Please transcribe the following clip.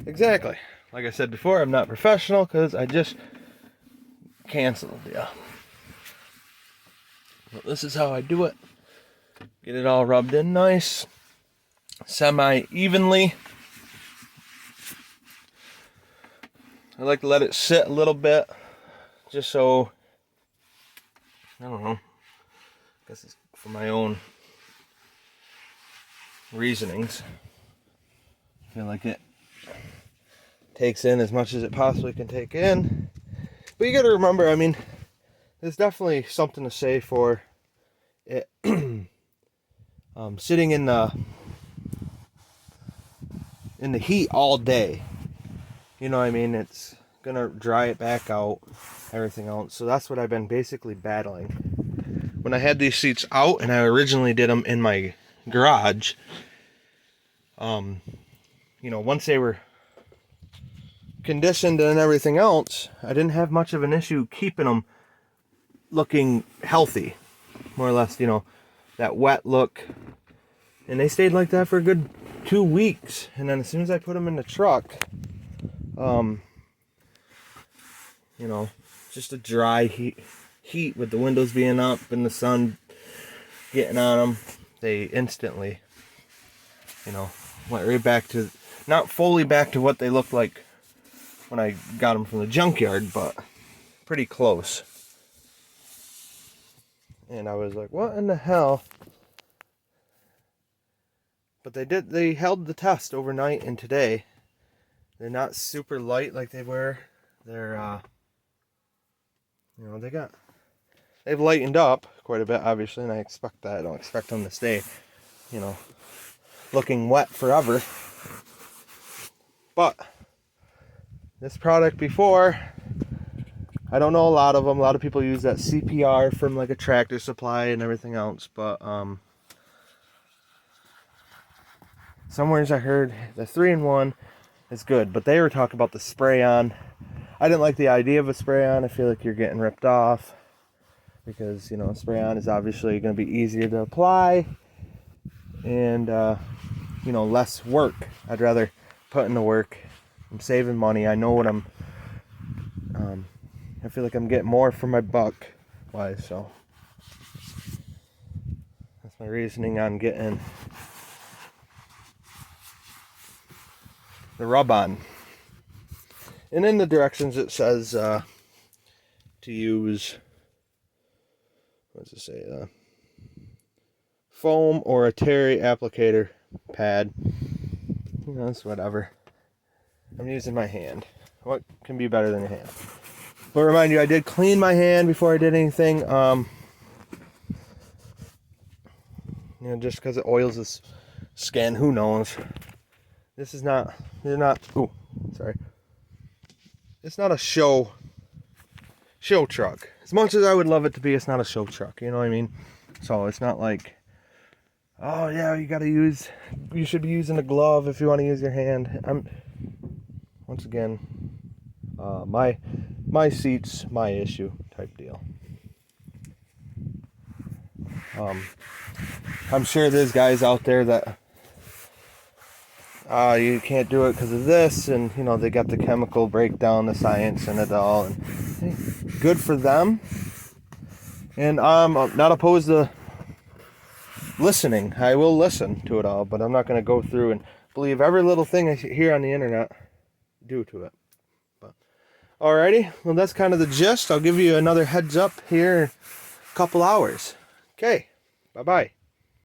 Exactly. Like I said before, I'm not professional because I just canceled. Yeah. But this is how I do it. Get it all rubbed in nice, semi-evenly. I like to let it sit a little bit, just so, I don't know, I guess it's for my own reasonings. I feel like it takes in as much as it possibly can take in. But you got to remember, I mean, there's definitely something to say for it sitting in the heat all day. You know what I mean? It's gonna dry it back out, everything else. So that's what I've been basically battling. When I had these seats out, and I originally did them in my garage, you know, once they were conditioned and everything else, I didn't have much of an issue keeping them looking healthy, more or less, you know, that wet look. And they stayed like that for a good 2 weeks. And then as soon as I put them in the truck, you know, just a dry heat with the windows being up and the sun getting on them, they instantly, you know, went right back to, not fully back to what they looked like when I got them from the junkyard, but pretty close. And I was like, what in the hell? But they held the test overnight and today. They're not super light like they were. They're, you know, they've lightened up quite a bit, obviously, and I expect that. I don't expect them to stay, you know, looking wet forever. But this product before, I don't know a lot of them. A lot of people use that CPR from like a Tractor Supply and everything else, but somewheres I heard the 3-in-1 is good, but they were talking about the spray-on. I didn't like the idea of a spray-on. I feel like you're getting ripped off because, you know, spray-on is obviously going to be easier to apply and, you know, less work. I'd rather put in the work. I'm saving money. I know what I feel like I'm getting more for my buck wise, so that's my reasoning on getting the rub-on. And in the directions it says to use, what does it say? Foam or a terry applicator pad. You know, it's whatever. I'm using my hand. What can be better than your hand? But remind you, I did clean my hand before I did anything. You know, just because it oils the skin, who knows? This is not. You're not. Oh, sorry. It's not a show truck. As much as I would love it to be, it's not a show truck. You know what I mean? So it's not like, oh yeah, you should be using a glove if you want to use your hand. Once again, my seat's my issue type deal. I'm sure there's guys out there that you can't do it because of this, and you know, they got the chemical breakdown, the science in it all, and hey, good for them. And I'm not opposed to listening. I will listen to it all, but I'm not going to go through and believe every little thing I hear on the internet due to it. But alrighty, well, that's kind of the gist. I'll give you another heads up here in a couple hours. Okay, bye-bye.